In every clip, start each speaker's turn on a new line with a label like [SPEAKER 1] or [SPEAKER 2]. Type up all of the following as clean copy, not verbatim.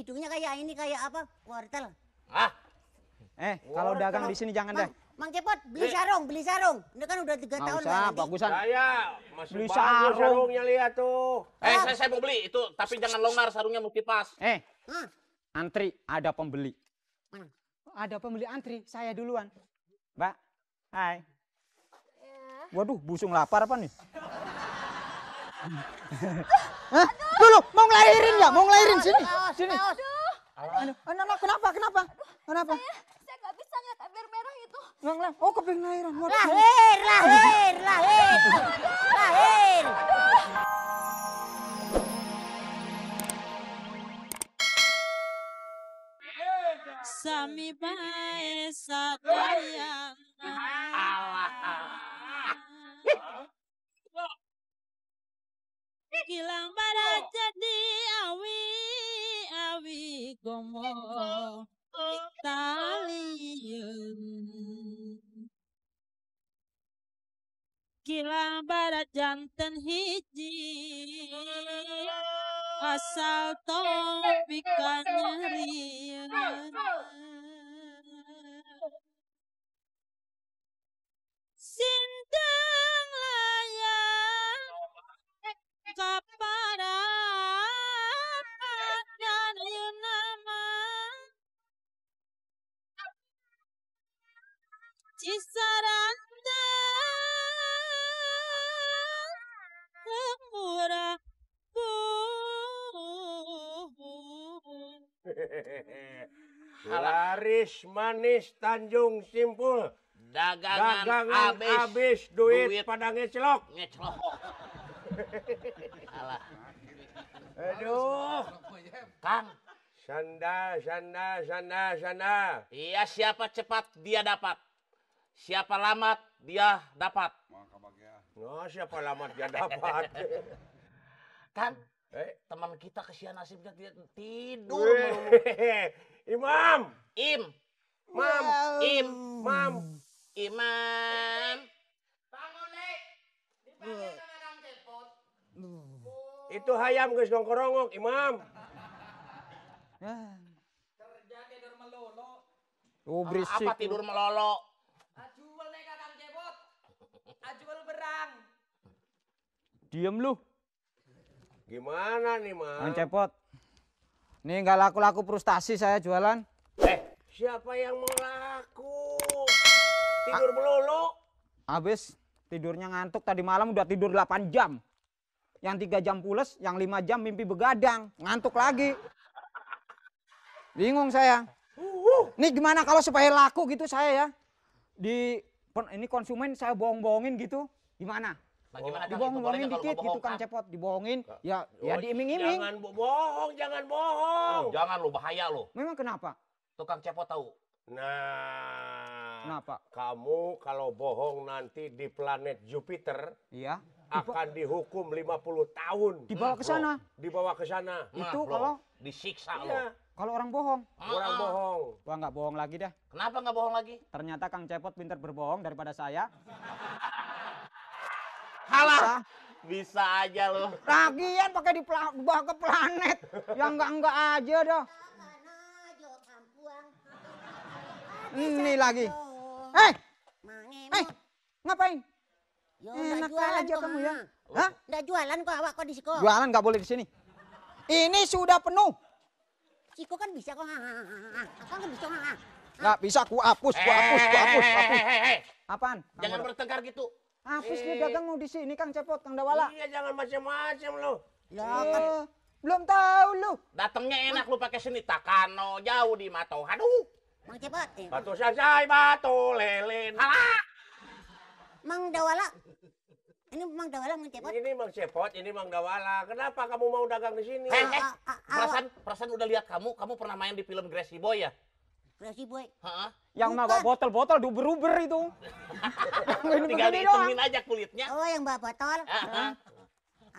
[SPEAKER 1] hidungnya kayak ini, kayak apa? Wortel.
[SPEAKER 2] Kalau dagang di sini jangan deh.
[SPEAKER 1] Mang Cepot, beli sarung. Ini kan udah 3 tahun
[SPEAKER 2] usah, bagusan.
[SPEAKER 3] Saya masih
[SPEAKER 2] Beli
[SPEAKER 3] bagus
[SPEAKER 2] sarung.
[SPEAKER 3] sarungnya, lihat tuh.
[SPEAKER 4] Saya mau beli itu, tapi jangan longgar, sarungnya mesti pas.
[SPEAKER 2] Antri, ada pembeli.
[SPEAKER 1] Mana?
[SPEAKER 2] Ada pembeli antri, saya duluan. Mbak, hai. Waduh, busung lapar apa nih? Hah? Dulu, mau ngelahirin ya? Mau ngelahirin sini. Sini. Anak, kenapa? Kenapa?
[SPEAKER 5] Saya nggak bisa ngeliat ember merah itu.
[SPEAKER 2] Oh, keping lahiran.
[SPEAKER 1] Lahir.
[SPEAKER 6] Sami bae sadayang. Gilang barat jadi awi gomo talian. Gilang barat jantan hiji asal topikan rian. Sindang layang kaparapan dan nama Cisaranda murah
[SPEAKER 3] Laris manis Tanjung Simpul.
[SPEAKER 4] Dagangan
[SPEAKER 3] habis, duit pada ngeclok.
[SPEAKER 4] Alah.
[SPEAKER 3] Aduh.
[SPEAKER 4] Kang.
[SPEAKER 3] Sanda.
[SPEAKER 4] Iya, siapa cepat dia dapat. Siapa lambat dia dapat.
[SPEAKER 3] Oh, siapa lambat dia dapat.
[SPEAKER 4] Kan teman kita kesian nasibnya tidur.
[SPEAKER 3] Imam.
[SPEAKER 4] Imam.
[SPEAKER 3] Itu hayam geus ngongkorongok, Imam.
[SPEAKER 2] Oh, berisik.
[SPEAKER 4] Apa tidur melolo?
[SPEAKER 7] Ajual nih Kakang Cepot. Ajual berang.
[SPEAKER 2] Diem lu.
[SPEAKER 3] Gimana nih, Mam?
[SPEAKER 2] Mang Cepot. Nih nggak laku-laku frustasi saya jualan.
[SPEAKER 3] Siapa yang mau laku? Tidur melulu.
[SPEAKER 2] Habis tidurnya ngantuk, tadi malam udah tidur 8 jam. Yang 3 jam pules, yang 5 jam mimpi begadang. Ngantuk lagi. Bingung saya. Nih gimana kalau supaya laku gitu saya ya. Ini konsumen saya bohong-bohongin gitu. Gimana?
[SPEAKER 4] Bagaimana
[SPEAKER 2] Dibohong-bohongin dikit gitu Kang Cepot. Dibohongin. Ya diiming-iming.
[SPEAKER 3] Jangan bohong.
[SPEAKER 4] Jangan lu, bahaya lu.
[SPEAKER 2] Memang kenapa?
[SPEAKER 4] Tukang Cepot tahu.
[SPEAKER 3] Nah,
[SPEAKER 2] Kenapa?
[SPEAKER 3] Kamu kalau bohong nanti di planet Jupiter
[SPEAKER 2] Iya.
[SPEAKER 3] akan dihukum 50 tahun.
[SPEAKER 2] Dibawa ke sana.
[SPEAKER 3] Dibawa ke sana.
[SPEAKER 2] Itu
[SPEAKER 4] Loh,
[SPEAKER 2] kalau
[SPEAKER 4] disiksa
[SPEAKER 3] Iya,
[SPEAKER 2] kalau orang bohong.
[SPEAKER 3] orang bohong.
[SPEAKER 2] Wah, nggak bohong lagi dah.
[SPEAKER 4] Kenapa nggak bohong lagi?
[SPEAKER 2] Ternyata Kang Cepot pintar berbohong daripada saya.
[SPEAKER 4] Halah. Bisa aja lu.
[SPEAKER 2] Lagian pakai dibawa ke planet. Yang enggak aja dah. Ini lagi. Ngapain? Enak aja kamu ya. Hah?
[SPEAKER 1] Nggak jualan kok awak kok di siko.
[SPEAKER 2] Jualan nggak boleh di sini. Ini sudah penuh.
[SPEAKER 1] Siko kan bisa kok. Akang kan bisa.
[SPEAKER 2] Nggak bisa, ku hapus. Apaan?
[SPEAKER 4] Jangan bertengkar gitu.
[SPEAKER 2] Hapus nih dagang mau di sini Kang Cepot, Kang Dawala.
[SPEAKER 3] Iya, jangan macam-macam lo.
[SPEAKER 2] Belum tahu lu.
[SPEAKER 4] Datangnya enak lu pakai seni takano jauh di Mato. Aduh.
[SPEAKER 1] Mang Cepot.
[SPEAKER 3] Batu sancai, batu lelen.
[SPEAKER 4] Halah.
[SPEAKER 1] Mang Dawala. Ini Mang Dawala, Mang Cepot.
[SPEAKER 3] Ini Mang Cepot, ini Mang Dawala. Kenapa kamu mau dagang di sini?
[SPEAKER 4] Perasaan udah lihat kamu pernah main di film Grassy Boy ya?
[SPEAKER 1] Grassy Boy.
[SPEAKER 4] Heeh.
[SPEAKER 2] Yang bawa botol-botol duber-uber itu.
[SPEAKER 4] Tinggal dihitungin aja kulitnya.
[SPEAKER 1] Oh, yang bawa botol.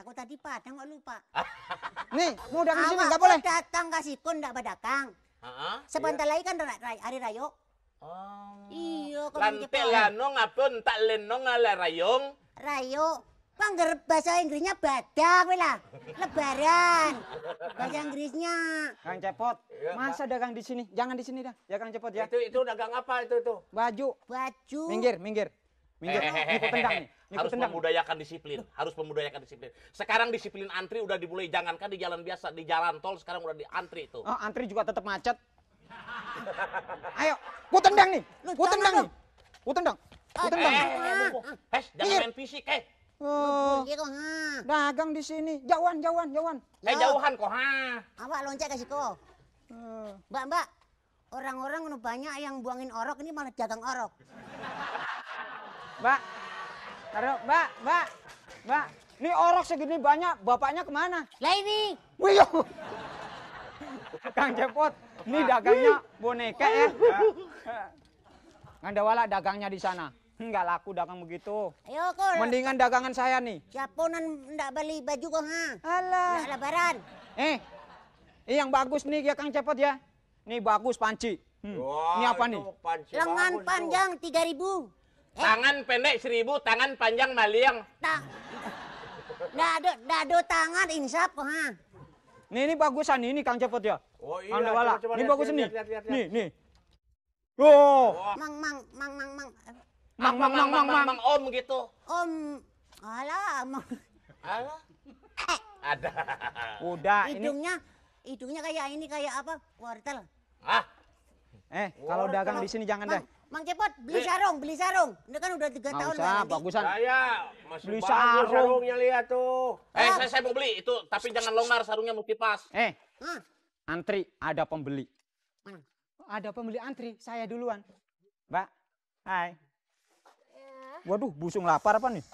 [SPEAKER 1] Aku tadi padang kok lupa.
[SPEAKER 2] Nih, mau dagang di sini
[SPEAKER 1] Awak
[SPEAKER 2] nggak boleh.
[SPEAKER 1] datang ke situ ndak badakang. Sebentar lagi kan hari rayo.
[SPEAKER 4] Oh.
[SPEAKER 1] Iya, kalau
[SPEAKER 4] Lantai lano ngapun tak lenong ala rayong.
[SPEAKER 1] Rayo. Pangger bahasa Inggrisnya badak we lah. Lebaran. Bahasa Inggrisnya.
[SPEAKER 2] Kang Cepot,
[SPEAKER 3] Iya,
[SPEAKER 2] masa dagang di sini? Jangan di sini dah. Ya Kang Cepot ya.
[SPEAKER 3] Itu dagang apa itu?
[SPEAKER 2] Baju.
[SPEAKER 1] Baju.
[SPEAKER 2] Minggir. Minggir. Ini ku tendang nih. Ini ku
[SPEAKER 4] Harus
[SPEAKER 2] tendang.
[SPEAKER 4] memudayakan disiplin. Harus memudayakan disiplin. Sekarang disiplin antri udah dimulai. Jangankan di jalan biasa, di jalan tol sekarang udah di antri tuh.
[SPEAKER 2] Oh, antri juga tetap macet. Ayo, ku tendang nih. Ku tendang nih. Ku tendang. Ku tendang.
[SPEAKER 4] Jangan main fisik,
[SPEAKER 2] Oh,
[SPEAKER 1] Iya kok, ha.
[SPEAKER 2] dagang di sini. Jauhan.
[SPEAKER 4] jauhan kok, ha.
[SPEAKER 1] Awak loncek kasih kok. Mbak, orang-orang udah banyak yang buangin orok, ini malah dagang orok.
[SPEAKER 2] Mbak. Taruh, Mbak. Ini orok segini banyak, bapaknya kemana?
[SPEAKER 1] Lah ini,
[SPEAKER 2] Wih, Kang Cepot, ini dagangnya boneka ya. Ngandawala dagangnya di sana. Enggak laku dagang begitu.
[SPEAKER 1] ayo kok.
[SPEAKER 2] Mendingan dagangan saya nih.
[SPEAKER 1] Siaponan ndak beli baju kok, ha.
[SPEAKER 2] Alah.
[SPEAKER 1] Ndak lebaran.
[SPEAKER 2] Yang bagus nih ya Kang Cepot ya. Nih bagus panci.
[SPEAKER 3] Wah,
[SPEAKER 2] Ini apa
[SPEAKER 3] itu
[SPEAKER 2] nih?
[SPEAKER 3] panci
[SPEAKER 1] Lengan
[SPEAKER 3] bagus
[SPEAKER 1] panjang 3.000.
[SPEAKER 4] Tangan pendek 1.000, tangan panjang maliang.
[SPEAKER 1] Ndak ada tangan insaf kok, ha.
[SPEAKER 2] Ini bagusan ini Kang Cepot ya.
[SPEAKER 3] Oh iya,
[SPEAKER 2] Kang Dewala.
[SPEAKER 3] coba
[SPEAKER 2] Ini
[SPEAKER 3] lihat,
[SPEAKER 2] bagus
[SPEAKER 3] lihat,
[SPEAKER 2] nih.
[SPEAKER 3] lihat.
[SPEAKER 2] Nih. Oh.
[SPEAKER 1] Mang.
[SPEAKER 4] Mang om gitu.
[SPEAKER 1] Om, alah,
[SPEAKER 4] Alah. Ada.
[SPEAKER 2] Udah ini.
[SPEAKER 1] hidungnya kayak ini, kayak apa? Wortel.
[SPEAKER 2] Kalau dagang di sini jangan dah.
[SPEAKER 1] Mang Cepot, beli sarung. Ini kan udah 3
[SPEAKER 2] Nggak
[SPEAKER 1] tahun
[SPEAKER 2] usah,
[SPEAKER 1] nanti.
[SPEAKER 2] bagusan.
[SPEAKER 3] Saya masih
[SPEAKER 2] Beli
[SPEAKER 3] bagus
[SPEAKER 2] sarung.
[SPEAKER 3] sarungnya lihat tuh.
[SPEAKER 4] Saya mau beli itu, tapi jangan longgar, sarungnya mesti pas.
[SPEAKER 1] Hah?
[SPEAKER 2] Antri, ada pembeli.
[SPEAKER 1] Mana?
[SPEAKER 2] Ada pembeli antri, saya duluan. Mbak, hai. Waduh, busung lapar apa nih?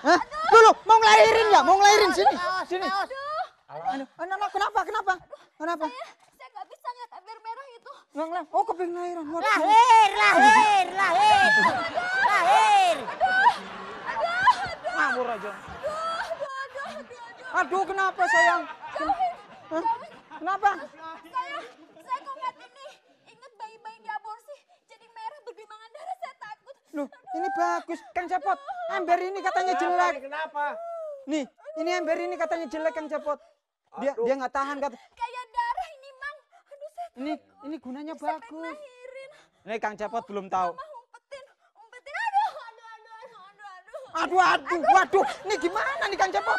[SPEAKER 2] Hah? Dulu, mau ngelahirin ya? Mau ngelahirin sini. Sini. Aduh, anak, kenapa? Kenapa?
[SPEAKER 5] Saya nggak bisa ngeliat ember merah itu.
[SPEAKER 2] Nggak, oh keping lahiran. Waduh.
[SPEAKER 1] Lahir.
[SPEAKER 2] Ngawur aja. Aduh, kenapa sayang? Hah? Kenapa?
[SPEAKER 5] Saya kok ngeliat ini. Ingat bayi-bayi diaborsi. Jadi merah berbimangan darah, saya takut.
[SPEAKER 2] Loh, ini bagus. Kang Cepot, ember ini katanya jelek.
[SPEAKER 3] Kenapa?
[SPEAKER 2] Nih, ini ember ini katanya jelek Kang Cepot. Dia nggak tahan kata.
[SPEAKER 5] Kayak darah ini, Mang. Aduh, saya
[SPEAKER 2] Ini gunanya
[SPEAKER 5] pengen
[SPEAKER 2] bagus.
[SPEAKER 5] lahirin.
[SPEAKER 2] Ini Kang Cepot belum tahu.
[SPEAKER 5] Mah umpetin. Aduh.
[SPEAKER 2] Waduh. Ini gimana nih Kang Cepot?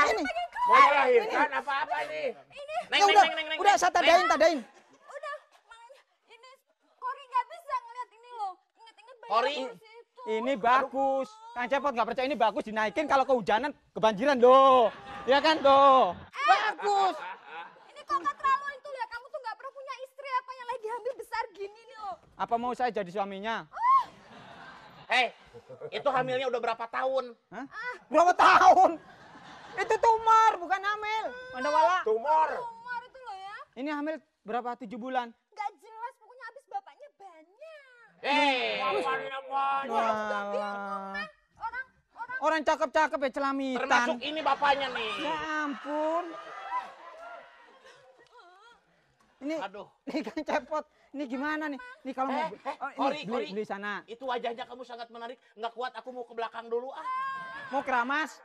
[SPEAKER 2] Ini.
[SPEAKER 3] Mau melahirkan apa-apa nih?
[SPEAKER 4] Neng.
[SPEAKER 2] Udah saya tadain.
[SPEAKER 5] Udah, Mang. Ini Kori nggak bisa ngeliat ini loh. Ingat-ingat bayi
[SPEAKER 4] Kori?
[SPEAKER 5] diaborsi itu.
[SPEAKER 2] Ini bagus. Kang Cepot nggak percaya ini bagus dinaikin kalau kehujanan kebanjiran loh. Ya kan tuh. Bagus.
[SPEAKER 5] Ini kok nggak terlalu itu ya? Kamu tuh nggak pernah punya istri apa yang lagi hamil besar gini nih loh.
[SPEAKER 2] Apa mau saya jadi suaminya?
[SPEAKER 4] Itu hamilnya udah berapa tahun?
[SPEAKER 2] Hah? Berapa tahun? Itu tumor, bukan hamil. Mandawala.
[SPEAKER 3] Tumor.
[SPEAKER 5] Umar itu loh ya.
[SPEAKER 2] Ini hamil berapa? 7 bulan.
[SPEAKER 5] Nggak jelas, pokoknya habis bapaknya banyak.
[SPEAKER 2] Wah.
[SPEAKER 5] Orang
[SPEAKER 2] Orang cakep-cakep ya celamitan.
[SPEAKER 4] Termasuk ini bapaknya nih.
[SPEAKER 2] Ya ampun. Ini,
[SPEAKER 4] Aduh.
[SPEAKER 2] Nih Kang Cepot. Ini gimana nih? Nih kalau mau
[SPEAKER 4] Kori.
[SPEAKER 2] beli sana.
[SPEAKER 4] Itu wajahnya kamu sangat menarik. Nggak kuat, aku mau ke belakang dulu.
[SPEAKER 2] Mau keramas?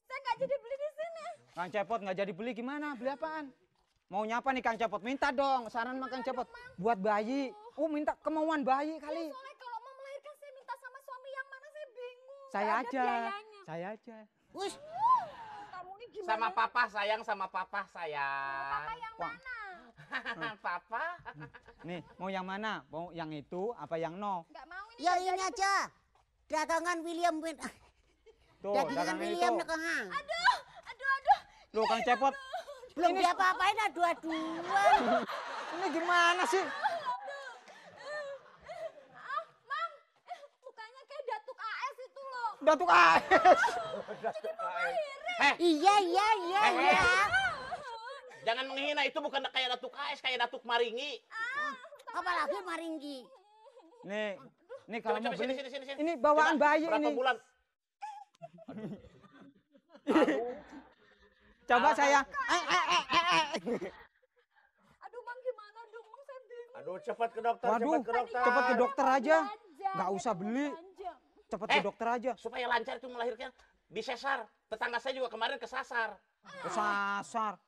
[SPEAKER 5] saya nggak jadi beli di sini.
[SPEAKER 2] Kang Cepot nggak jadi beli gimana? Beli apaan? Maunya apa nih Kang Cepot? Minta dong saran sama Kang Cepot. Buat bayi. Minta kemauan bayi kali.
[SPEAKER 5] Soalnya kalau mau melahirkan saya minta sama suami yang mana saya bingung.
[SPEAKER 2] Saya
[SPEAKER 5] Nggak ada
[SPEAKER 2] aja.
[SPEAKER 5] biayanya.
[SPEAKER 2] Saya aja.
[SPEAKER 1] Wus,
[SPEAKER 5] Kamu ini gimana?
[SPEAKER 4] Sama papa sayang, sama papa sayang.
[SPEAKER 5] Papa yang
[SPEAKER 2] Wah.
[SPEAKER 5] mana?
[SPEAKER 4] Papa.
[SPEAKER 2] Nih, mau yang mana? Mau yang itu apa yang no?
[SPEAKER 5] Nggak mau ini.
[SPEAKER 1] ya
[SPEAKER 5] nggak
[SPEAKER 1] ini
[SPEAKER 5] jadi.
[SPEAKER 1] aja. Dagangan William.
[SPEAKER 2] Tuh,
[SPEAKER 1] Dagangan
[SPEAKER 2] dagang
[SPEAKER 1] William
[SPEAKER 2] itu.
[SPEAKER 1] nek, ha.
[SPEAKER 5] Aduh.
[SPEAKER 2] Loh Kang Cepot,
[SPEAKER 1] Belum
[SPEAKER 2] Ini-
[SPEAKER 1] dia apa-apain dah dua-dua.
[SPEAKER 2] ini gimana sih?
[SPEAKER 5] Mang, mukanya kayak datuk AS itu loh.
[SPEAKER 2] Datuk AS.
[SPEAKER 1] Iya.
[SPEAKER 4] Jangan menghina, itu bukan kayak Datuk KS, kayak Datuk Maringi.
[SPEAKER 1] Apalagi Maringgi.
[SPEAKER 2] Nih kalau mau
[SPEAKER 4] Coba
[SPEAKER 2] beli,
[SPEAKER 4] sini.
[SPEAKER 2] ini bawaan
[SPEAKER 4] Coba,
[SPEAKER 2] bayi
[SPEAKER 4] berapa
[SPEAKER 2] ini.
[SPEAKER 4] bulan?
[SPEAKER 2] Coba saya.
[SPEAKER 5] Aduh, Mang gimana dong? Mang saya bingung.
[SPEAKER 3] Aduh, cepat ke dokter,
[SPEAKER 2] Waduh,
[SPEAKER 3] cepat ke dokter.
[SPEAKER 2] cepet ke dokter aja.
[SPEAKER 5] Belanja.
[SPEAKER 2] Nggak usah beli.
[SPEAKER 5] Belanja.
[SPEAKER 2] cepet ke dokter aja.
[SPEAKER 4] Supaya lancar itu melahirkan disesar. Tetangga saya juga kemarin kesasar.
[SPEAKER 2] Kesasar.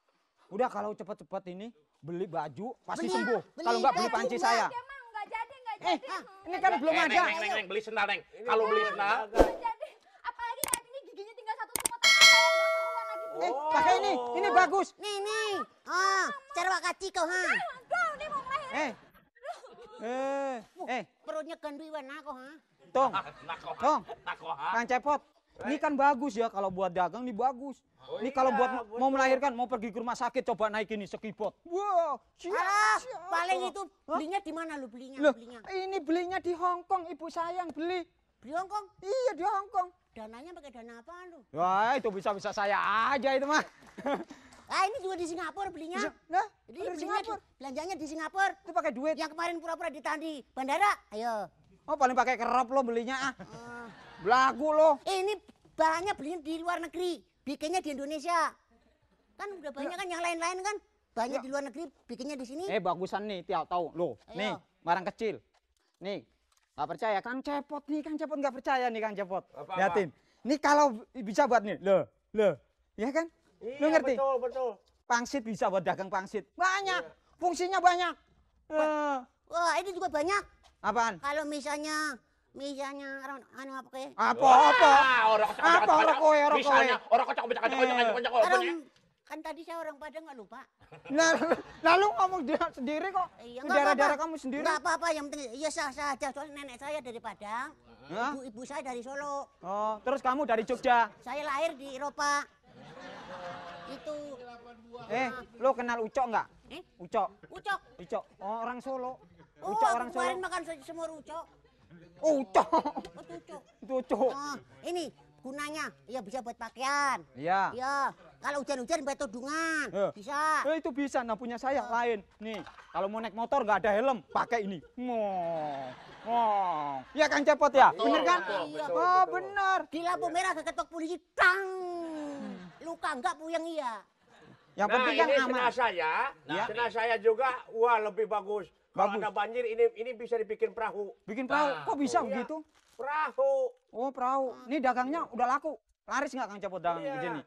[SPEAKER 2] Udah kalau cepet-cepet ini beli baju pasti
[SPEAKER 1] Beli-
[SPEAKER 2] sembuh.
[SPEAKER 1] beli
[SPEAKER 2] Kalau enggak beli
[SPEAKER 1] baju
[SPEAKER 2] panci
[SPEAKER 1] enggak.
[SPEAKER 2] saya.
[SPEAKER 5] Ya Mang, nggak jadi, nggak
[SPEAKER 2] Eh,
[SPEAKER 5] jadi.
[SPEAKER 2] ini kan belum ada.
[SPEAKER 4] Neng, beli sendal, Neng. Kalau beli sendal,
[SPEAKER 5] Nggak jadi. Apalagi saat ini giginya tinggal satu semua tangan saya nggak keluar lagi.
[SPEAKER 2] Pakai ini bagus.
[SPEAKER 1] Nih. Ah, cara kaci kau ha.
[SPEAKER 5] Kau nih mau melahirkan.
[SPEAKER 1] Perutnya ganduiwan aku ha.
[SPEAKER 2] Tong,
[SPEAKER 4] nakoha.
[SPEAKER 2] Kang Cepot. Ini kan bagus ya kalau buat dagang nih bagus. Ini kalau buat mau melahirkan, mau pergi ke rumah sakit coba naik ini sekipot. Wow,
[SPEAKER 1] Ah, paling itu belinya di mana lu belinya?
[SPEAKER 2] Loh,
[SPEAKER 1] Belinya
[SPEAKER 2] ini belinya di Hong Kong, ibu saya yang beli.
[SPEAKER 1] di Hongkong.
[SPEAKER 2] Iya di Hong Kong.
[SPEAKER 1] Dananya pakai dana apaan lu?
[SPEAKER 2] Wah itu bisa-bisa saya aja itu mah.
[SPEAKER 1] Ah, ini juga di Singapura belinya.
[SPEAKER 2] Nah,
[SPEAKER 1] Jadi
[SPEAKER 2] dari
[SPEAKER 1] belinya
[SPEAKER 2] Singapura.
[SPEAKER 1] belanjanya di Singapura.
[SPEAKER 2] Itu pakai duit.
[SPEAKER 1] Yang kemarin pura-pura ditahan di bandara. Ayo.
[SPEAKER 2] Oh paling pakai kerop lo belinya ah.
[SPEAKER 1] Ah.
[SPEAKER 2] Belagu lo.
[SPEAKER 1] Ini bahannya belinya di luar negeri, bikinnya di Indonesia. Kan udah banyak kan yang lain-lain kan? Banyak di luar negeri, bikinnya di sini.
[SPEAKER 2] Bagusan nih, tahu lo.
[SPEAKER 1] Ayo.
[SPEAKER 2] Nih, barang kecil. Nih, nggak percaya Kang Cepot nih, Kang Cepot nggak percaya nih Kang Cepot.
[SPEAKER 3] Apa-apa?
[SPEAKER 2] Liatin. Nih kalau bisa buat nih, lo, ya kan? Lo
[SPEAKER 3] Iya,
[SPEAKER 2] ngerti?
[SPEAKER 3] betul.
[SPEAKER 2] Pangsit bisa buat dagang pangsit. Banyak, fungsinya banyak.
[SPEAKER 1] Wah, ini juga banyak.
[SPEAKER 2] Apaan?
[SPEAKER 1] Kalau misalnya orang anu apa kayak
[SPEAKER 2] Apa?
[SPEAKER 4] Orang
[SPEAKER 2] Apa orang kowe, orang
[SPEAKER 4] misalnya
[SPEAKER 2] kowe?
[SPEAKER 4] orang kocok
[SPEAKER 1] orang kan tadi saya orang Padang nggak lupa.
[SPEAKER 2] Nah, lalu ngomong dia sendiri kok.
[SPEAKER 1] Iya,
[SPEAKER 2] Di
[SPEAKER 1] nggak
[SPEAKER 2] daerah-daerah
[SPEAKER 1] apa-apa.
[SPEAKER 2] kamu sendiri.
[SPEAKER 1] Nggak apa-apa, yang penting iya sah aja. Soalnya nenek saya dari Padang,
[SPEAKER 2] Hah?
[SPEAKER 1] ibu saya dari Solo.
[SPEAKER 2] Oh, terus kamu dari Jogja.
[SPEAKER 1] Saya lahir di Eropa. Itu
[SPEAKER 2] Lo kenal Ucok nggak? Ucok.
[SPEAKER 1] ucok.
[SPEAKER 2] Ucok. Oh, orang Solo.
[SPEAKER 1] Oh,
[SPEAKER 2] Ucok orang Solo.
[SPEAKER 1] kemarin makan semur ucok.
[SPEAKER 2] Ucok.
[SPEAKER 1] Oh, itu ucok.
[SPEAKER 2] Itu Ucok.
[SPEAKER 1] Oh, ini gunanya ya bisa buat pakaian.
[SPEAKER 2] Iya.
[SPEAKER 1] Ya, kalau hujan-hujan buat tudungan.
[SPEAKER 2] Ya.
[SPEAKER 1] Bisa.
[SPEAKER 2] Itu bisa. Nah punya saya lain. Nih, kalau mau naik motor nggak ada helm, pakai ini. Ya Kang Cepot ya, bener kan?
[SPEAKER 1] Iya.
[SPEAKER 2] Oh bener.
[SPEAKER 1] Di lampu merah keketok polisi, tang. Luka enggak puyeng iya.
[SPEAKER 2] Yang
[SPEAKER 3] Nah,
[SPEAKER 2] penting
[SPEAKER 3] ini
[SPEAKER 2] kan aman.
[SPEAKER 3] senah saya juga, wah lebih bagus. Kalau
[SPEAKER 2] Bagus.
[SPEAKER 3] ada banjir, ini bisa dibikin perahu.
[SPEAKER 2] Bikin perahu, kok bisa
[SPEAKER 3] Iya.
[SPEAKER 2] begitu?
[SPEAKER 3] Perahu.
[SPEAKER 2] Oh perahu. Ini dagangnya udah laku. Laris nggak Kang Cepot dagang
[SPEAKER 3] Iya.
[SPEAKER 2] begini?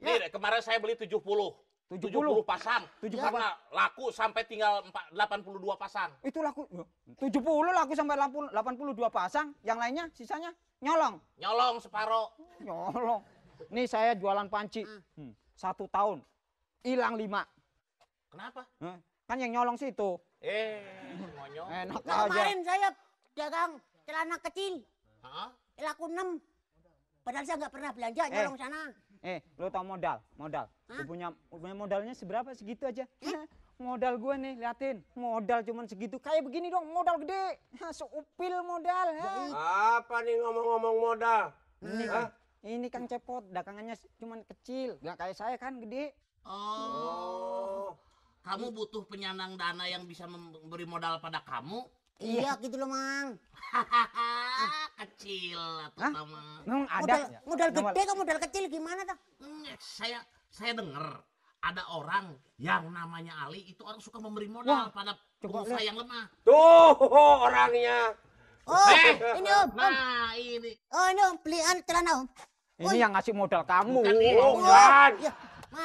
[SPEAKER 4] Nih, kemarin saya beli 70.
[SPEAKER 2] 70
[SPEAKER 4] pasang.
[SPEAKER 2] 70
[SPEAKER 4] Karena laku sampai tinggal 82 pasang.
[SPEAKER 2] Itu laku 70 laku sampai 82 pasang, yang lainnya sisanya nyolong.
[SPEAKER 4] Nyolong separo.
[SPEAKER 2] Nyolong. Nih saya jualan panci. 1 tahun hilang 5.
[SPEAKER 4] Kenapa?
[SPEAKER 2] Kan yang nyolong situ.
[SPEAKER 4] Monyong.
[SPEAKER 2] Enak
[SPEAKER 1] Nah,
[SPEAKER 2] aja.
[SPEAKER 1] kemarin saya dagang celana kecil,
[SPEAKER 4] Hah?
[SPEAKER 1] laku 6. Padahal saya nggak pernah belanja nyolong sana.
[SPEAKER 2] Lo tau modal? Lu punya modalnya seberapa? Segitu aja. Modal gue nih, liatin. Modal cuman segitu. Kayak begini dong, modal gede. Seupil modal.
[SPEAKER 3] Apa nih ngomong-ngomong modal?
[SPEAKER 2] Ini Kang Cepot, dagangannya cuman kecil. Gak kayak saya kan, gede.
[SPEAKER 4] Oh. Kamu butuh penyandang dana yang bisa memberi modal pada kamu?
[SPEAKER 1] Iya gitu loh, Mang.
[SPEAKER 4] Kecil atau
[SPEAKER 2] Hah?
[SPEAKER 4] sama.
[SPEAKER 2] Memang ada.
[SPEAKER 1] Modal gede kok modal kecil gimana tuh?
[SPEAKER 4] Saya dengar ada orang yang namanya Ali itu orang suka memberi modal pada pengusaha yang lemah.
[SPEAKER 3] Tuh orangnya.
[SPEAKER 1] Oh, ini Om.
[SPEAKER 4] Nah, ini.
[SPEAKER 1] Oh, ini Om, belian celana Om.
[SPEAKER 2] Ini yang ngasih modal kamu.
[SPEAKER 4] Bukan ini.
[SPEAKER 3] Bukan.
[SPEAKER 1] Ya,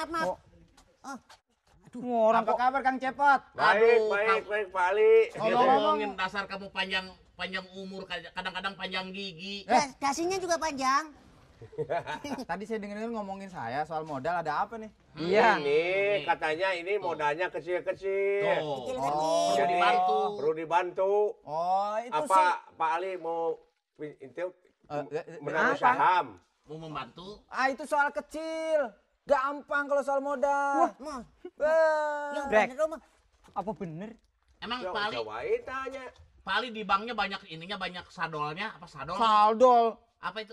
[SPEAKER 1] maaf.
[SPEAKER 2] Oh. Orang apa kabar Kang Cepot?
[SPEAKER 3] Baik, Pak Ali.
[SPEAKER 4] Ngomongin dasar kamu panjang umur, kadang-kadang panjang gigi.
[SPEAKER 1] Dasinya juga panjang.
[SPEAKER 8] Tadi saya dengar ngomongin saya soal modal, ada apa nih?
[SPEAKER 2] Iya.
[SPEAKER 3] Ini katanya ini modalnya kecil-kecil.
[SPEAKER 1] Kecil-kecil.
[SPEAKER 4] Perlu dibantu.
[SPEAKER 3] Perlu dibantu.
[SPEAKER 8] Oh, itu sih.
[SPEAKER 3] Apa Pak Ali mau itu menanam
[SPEAKER 8] apa?
[SPEAKER 3] saham?
[SPEAKER 4] Mau membantu.
[SPEAKER 8] Itu soal kecil. Gampang kalau soal modal.
[SPEAKER 1] Mah,
[SPEAKER 8] Wah.
[SPEAKER 1] yang
[SPEAKER 2] Brek.
[SPEAKER 1] bener Om.
[SPEAKER 2] Apa bener?
[SPEAKER 4] Emang
[SPEAKER 3] Coba
[SPEAKER 4] Pak Ali,
[SPEAKER 3] cobain tanya.
[SPEAKER 4] Pak Ali di banknya banyak ininya, banyak sadolnya. Apa sadol?
[SPEAKER 8] Saldol.
[SPEAKER 4] Apa itu?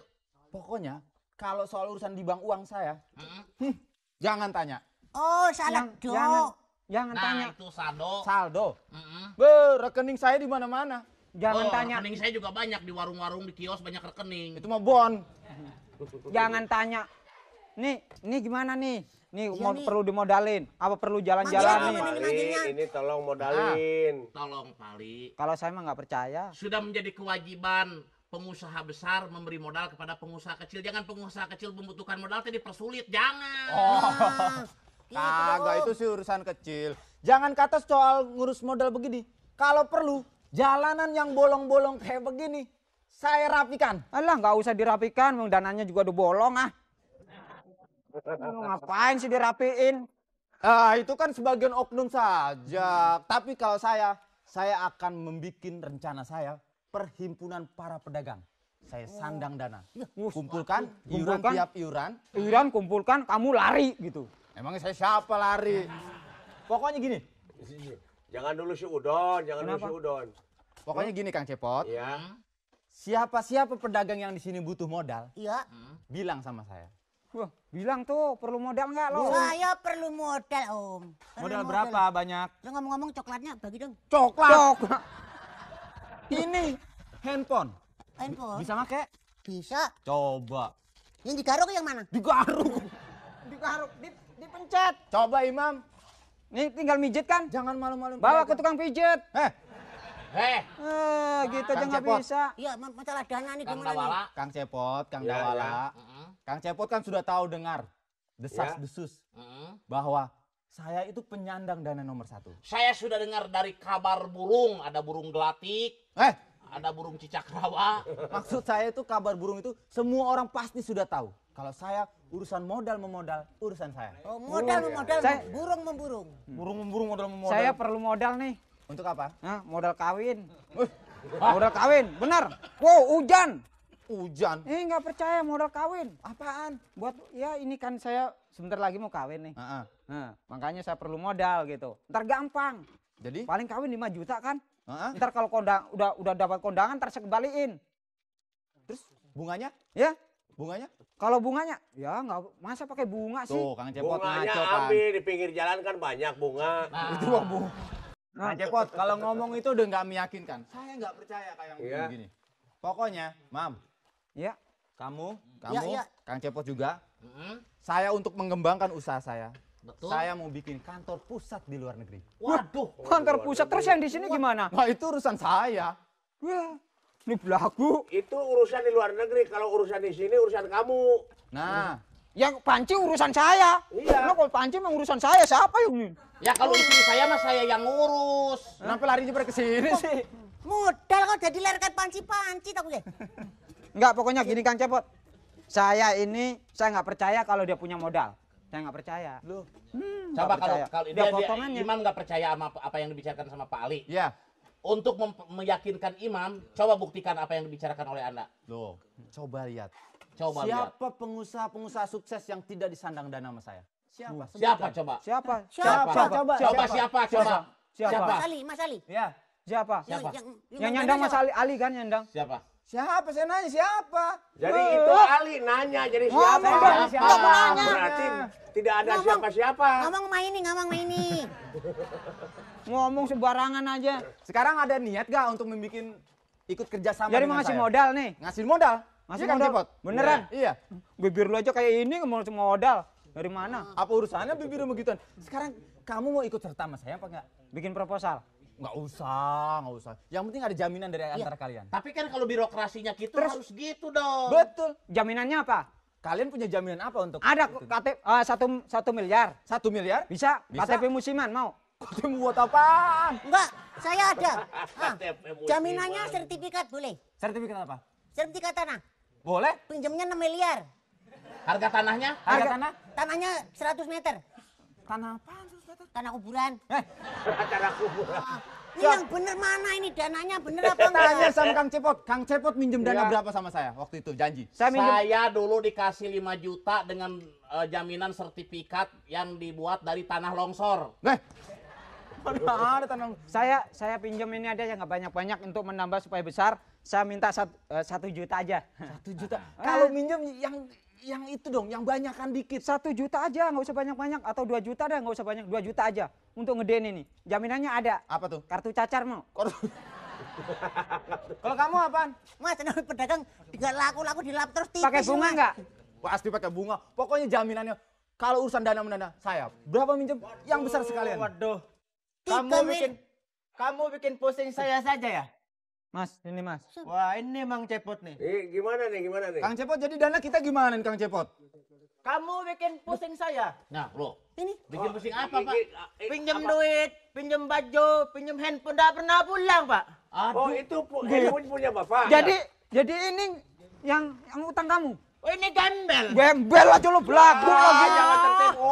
[SPEAKER 8] Pokoknya kalau soal urusan di bank uang saya,
[SPEAKER 4] Mm-mm.
[SPEAKER 8] jangan tanya.
[SPEAKER 1] Oh, salah
[SPEAKER 2] Jangan
[SPEAKER 4] Nah,
[SPEAKER 2] tanya.
[SPEAKER 4] itu saldo.
[SPEAKER 8] Saldo.
[SPEAKER 4] Mm-mm.
[SPEAKER 8] Rekening saya di mana-mana.
[SPEAKER 2] Jangan tanya.
[SPEAKER 4] Rekening saya juga banyak di warung-warung, di kios banyak rekening.
[SPEAKER 8] Itu mah bon.
[SPEAKER 2] Jangan tanya. Nih gimana nih? Nih
[SPEAKER 1] Iya
[SPEAKER 2] mau
[SPEAKER 1] nih.
[SPEAKER 2] perlu dimodalin. Apa perlu jalan-jalan
[SPEAKER 1] Manggil
[SPEAKER 2] nih?
[SPEAKER 1] apa?
[SPEAKER 3] Ali,
[SPEAKER 1] manggilnya.
[SPEAKER 3] ini tolong modalin.
[SPEAKER 4] Tolong Pak Ali.
[SPEAKER 2] Kalau saya mah nggak percaya.
[SPEAKER 4] Sudah menjadi kewajiban pengusaha besar memberi modal kepada pengusaha kecil. Jangan pengusaha kecil membutuhkan modal tadi dipersulit, jangan.
[SPEAKER 1] Nah, gitu
[SPEAKER 8] Kagak,
[SPEAKER 1] dong.
[SPEAKER 8] itu sih urusan kecil. Jangan kata soal ngurus modal begini. Kalau perlu, jalanan yang bolong-bolong kayak begini, saya rapikan.
[SPEAKER 2] Alah, nggak usah dirapikan, wong dananya juga udah bolong ah. Ngapain sih dirapiin?
[SPEAKER 8] Ah, itu kan sebagian oknum saja. Tapi kalau saya akan membuat rencana saya, perhimpunan para pedagang. Saya sandang dana. Kumpulkan iuran
[SPEAKER 2] Kumpulkan.
[SPEAKER 8] tiap iuran.
[SPEAKER 2] Iuran kumpulkan, kamu lari gitu.
[SPEAKER 8] Emangnya saya siapa lari? Pokoknya gini.
[SPEAKER 3] Jangan dulu si Udon, jangan dulu
[SPEAKER 2] Kenapa?
[SPEAKER 3] si Udon.
[SPEAKER 8] Pokoknya gini Kang Cepot.
[SPEAKER 3] Ya.
[SPEAKER 8] Siapa-siapa pedagang yang di sini butuh modal,
[SPEAKER 1] Iya.
[SPEAKER 8] bilang sama saya.
[SPEAKER 2] Wah, bilang tuh perlu modal nggak lo?
[SPEAKER 1] Saya perlu modal, Om. Perlu
[SPEAKER 8] Modal berapa banyak?
[SPEAKER 1] Ya ngomong-ngomong coklatnya bagi dong.
[SPEAKER 8] Coklat. Ini handphone.
[SPEAKER 1] Handphone.
[SPEAKER 8] Bisa make?
[SPEAKER 1] Bisa.
[SPEAKER 8] Coba.
[SPEAKER 1] Yang digaruk yang mana?
[SPEAKER 8] Digaruk.
[SPEAKER 2] Digaruk, dipencet.
[SPEAKER 8] Coba Imam.
[SPEAKER 2] Nih tinggal mijet kan?
[SPEAKER 8] Jangan malu-malu.
[SPEAKER 2] Bawa ke tukang pijet. Gitu aja
[SPEAKER 8] Kang
[SPEAKER 2] nggak
[SPEAKER 8] Cepot.
[SPEAKER 2] bisa.
[SPEAKER 1] Iya, masalah dana nih
[SPEAKER 4] Kang
[SPEAKER 1] gimana nih?
[SPEAKER 4] Dawala.
[SPEAKER 8] Kang Cepot, Kang
[SPEAKER 3] Ya,
[SPEAKER 8] Dawala. Kang Cepot kan sudah tahu dengar desas-desus bahwa saya itu penyandang dana nomor 1.
[SPEAKER 4] Saya sudah dengar dari kabar burung, ada burung gelatik, ada burung cicak rawa.
[SPEAKER 8] Maksud saya itu kabar burung itu semua orang pasti sudah tahu. Kalau saya urusan modal memodal, urusan saya.
[SPEAKER 1] Oh, modal memodal,
[SPEAKER 2] Saya-
[SPEAKER 1] burung memburung.
[SPEAKER 8] Burung memburung modal memodal.
[SPEAKER 2] Saya perlu modal nih.
[SPEAKER 8] Untuk apa?
[SPEAKER 2] Nah, modal kawin. Modal kawin, benar. Wow, hujan.
[SPEAKER 8] Hujan.
[SPEAKER 2] Nggak percaya modal kawin.
[SPEAKER 8] Apaan?
[SPEAKER 2] Buat ya ini kan saya sebentar lagi mau kawin nih.
[SPEAKER 8] Heeh.
[SPEAKER 2] Nah, makanya saya perlu modal gitu. Ntar gampang.
[SPEAKER 8] Jadi?
[SPEAKER 2] Paling kawin 5 juta kan?
[SPEAKER 8] Heeh.
[SPEAKER 2] Ntar kalau udah dapat kondangan ntar saya kembaliin.
[SPEAKER 8] Terus bunganya?
[SPEAKER 2] Ya,
[SPEAKER 8] Bunganya?
[SPEAKER 2] kalau bunganya ya nggak masa pakai bunga sih.
[SPEAKER 8] Tuh, Kang Cepot
[SPEAKER 3] Bunganya
[SPEAKER 8] ngaco kan.
[SPEAKER 3] ambil di pinggir jalan kan banyak bunga.
[SPEAKER 8] Itu mah bunga. Kang Cepot, kalau ngomong itu udah nggak meyakinkan. Saya nggak percaya kayak yang
[SPEAKER 3] Iya.
[SPEAKER 8] begini. Pokoknya, Mam,
[SPEAKER 2] Ya,
[SPEAKER 8] kamu,
[SPEAKER 1] iya.
[SPEAKER 8] Kang Cepot juga,
[SPEAKER 4] Mm-mm.
[SPEAKER 8] saya untuk mengembangkan usaha saya,
[SPEAKER 4] Betul.
[SPEAKER 8] saya mau bikin kantor pusat di luar negeri.
[SPEAKER 4] Waduh.
[SPEAKER 2] kantor pusat terus yang di sini gimana?
[SPEAKER 8] Wah, itu urusan saya.
[SPEAKER 2] Wah, ini belagu.
[SPEAKER 3] Itu urusan di luar negeri, kalau urusan di sini urusan kamu.
[SPEAKER 8] Nah,
[SPEAKER 2] Yang panci urusan saya.
[SPEAKER 3] Iya.
[SPEAKER 2] Lo kalau panci emang urusan saya, siapa yang
[SPEAKER 4] Ya kalau istri saya mah saya yang ngurus.
[SPEAKER 8] kenapa lari pada ke sini sih?
[SPEAKER 1] Modal kok jadi lerkat panci-panci tak gue.
[SPEAKER 2] Enggak, pokoknya gini Kang Cepot. Saya nggak percaya kalau dia punya modal. Saya nggak percaya.
[SPEAKER 8] Loh.
[SPEAKER 4] Coba
[SPEAKER 2] Nggak percaya.
[SPEAKER 4] kalau
[SPEAKER 2] Dia
[SPEAKER 4] dia
[SPEAKER 2] potongannya.
[SPEAKER 4] Imam nggak percaya sama apa yang dibicarakan sama Pak Ali.
[SPEAKER 8] Ya.
[SPEAKER 4] Untuk meyakinkan Imam, coba buktikan apa yang dibicarakan oleh Anda.
[SPEAKER 8] Loh, coba lihat.
[SPEAKER 4] Coba lihat.
[SPEAKER 8] Siapa pengusaha-pengusaha sukses yang tidak disandang dana sama saya? Siapa?
[SPEAKER 4] Siapa
[SPEAKER 8] Sebutkan.
[SPEAKER 4] coba?
[SPEAKER 2] Siapa?
[SPEAKER 1] Siapa?
[SPEAKER 8] Coba.
[SPEAKER 4] Coba siapa? Coba.
[SPEAKER 2] Siapa?
[SPEAKER 1] Mas Ali, Mas Ali.
[SPEAKER 8] Ya.
[SPEAKER 2] Siapa?
[SPEAKER 4] Siapa?
[SPEAKER 2] Yang nyandang Mas Ali kan nyandang.
[SPEAKER 4] Siapa?
[SPEAKER 8] Siapa? Saya nanya siapa?
[SPEAKER 3] Jadi itu Ali nanya, jadi siapa?
[SPEAKER 2] Ngomong,
[SPEAKER 1] nggak mau nanya.
[SPEAKER 3] Berarti tidak ada
[SPEAKER 1] Ngomong.
[SPEAKER 3] siapa-siapa.
[SPEAKER 1] Ngomong main ini.
[SPEAKER 2] Ngomong sembarangan aja.
[SPEAKER 8] Sekarang ada niat gak untuk membuat ikut kerjasama
[SPEAKER 2] Jadi
[SPEAKER 8] dengan
[SPEAKER 2] mau ngasih
[SPEAKER 8] saya?
[SPEAKER 2] modal nih.
[SPEAKER 8] Ngasih modal?
[SPEAKER 2] Ngasih
[SPEAKER 8] Iya, Kang
[SPEAKER 2] modal?
[SPEAKER 8] Cepot?
[SPEAKER 2] Beneran?
[SPEAKER 8] Iya.
[SPEAKER 2] Bibir lu aja kayak ini mau modal. Dari mana?
[SPEAKER 8] Apa urusannya bibir begituan? Sekarang kamu mau ikut serta sama saya apa enggak?
[SPEAKER 2] Bikin proposal.
[SPEAKER 8] Nggak usah. Yang penting ada jaminan dari antara kalian.
[SPEAKER 4] Tapi kan kalau birokrasinya gitu harus gitu dong.
[SPEAKER 8] Betul.
[SPEAKER 2] Jaminannya apa?
[SPEAKER 8] Kalian punya jaminan apa untuk
[SPEAKER 2] Ada
[SPEAKER 8] itu?
[SPEAKER 2] KTP 1 miliar.
[SPEAKER 8] 1 miliar?
[SPEAKER 2] Bisa?
[SPEAKER 8] Bisa.
[SPEAKER 2] KTP musiman mau?
[SPEAKER 8] Kamu buat apaan?
[SPEAKER 1] Enggak, saya ada. Ah,
[SPEAKER 3] KTP musiman.
[SPEAKER 1] jaminannya sertifikat boleh.
[SPEAKER 8] Sertifikat apa?
[SPEAKER 1] Sertifikat tanah.
[SPEAKER 8] Boleh?
[SPEAKER 1] Pinjamnya 6 miliar.
[SPEAKER 4] Harga tanahnya?
[SPEAKER 8] Harga tanah?
[SPEAKER 1] Tanahnya 100 meter.
[SPEAKER 8] Tanah apaan?
[SPEAKER 1] Tanah kuburan.
[SPEAKER 3] Acara kuburan.
[SPEAKER 1] Ini yang bener mana ini dananya bener apa
[SPEAKER 8] Tanya
[SPEAKER 1] enggak?
[SPEAKER 8] sama Kang Cepot. Kang Cepot minjem dana
[SPEAKER 2] Iya.
[SPEAKER 8] berapa sama saya waktu itu? Janji.
[SPEAKER 2] Saya minjem.
[SPEAKER 4] Saya dulu dikasih 5 juta dengan jaminan sertifikat yang dibuat dari tanah longsor.
[SPEAKER 8] Mana ada tanah?
[SPEAKER 2] Saya pinjam ini aja yang nggak banyak-banyak untuk menambah supaya besar. Saya minta 1 juta aja.
[SPEAKER 8] 1 juta. Kalau minjem yang itu dong, yang banyak kan dikit.
[SPEAKER 2] 1 juta aja, nggak usah banyak-banyak. Atau 2 juta dah, nggak usah banyak. 2 juta aja untuk ngedein ini. Jaminannya ada.
[SPEAKER 8] Apa tuh?
[SPEAKER 2] Kartu cacar mau.
[SPEAKER 8] Kalau kamu apaan?
[SPEAKER 1] Mas, namanya pedagang tidak laku-laku dilap terus tipis.
[SPEAKER 2] Pakai bunga
[SPEAKER 1] Mas.
[SPEAKER 2] nggak?
[SPEAKER 8] Pasti pakai bunga. Pokoknya jaminannya kalau urusan dana menana saya berapa minjem yang besar sekalian.
[SPEAKER 9] Waduh.
[SPEAKER 1] Tiga
[SPEAKER 9] Kamu
[SPEAKER 1] mil.
[SPEAKER 9] bikin pusing saya saja ya?
[SPEAKER 2] Mas, ini Mas.
[SPEAKER 8] Wah, ini Mang Cepot nih.
[SPEAKER 3] Gimana nih?
[SPEAKER 8] Kang Cepot, jadi dana kita gimana nih Kang Cepot?
[SPEAKER 9] Kamu bikin pusing saya.
[SPEAKER 4] Nah, lo
[SPEAKER 1] Ini.
[SPEAKER 4] bikin pusing apa, Pak?
[SPEAKER 9] Pinjam duit, pinjam baju, pinjam handphone, nggak pernah pulang, Pak.
[SPEAKER 3] Oh, itu handphone punya Bapak.
[SPEAKER 2] Jadi ini yang utang kamu.
[SPEAKER 9] Oh, ini gembel.
[SPEAKER 2] Gembel aja lo belagu lagi.
[SPEAKER 3] Jangan tertipu.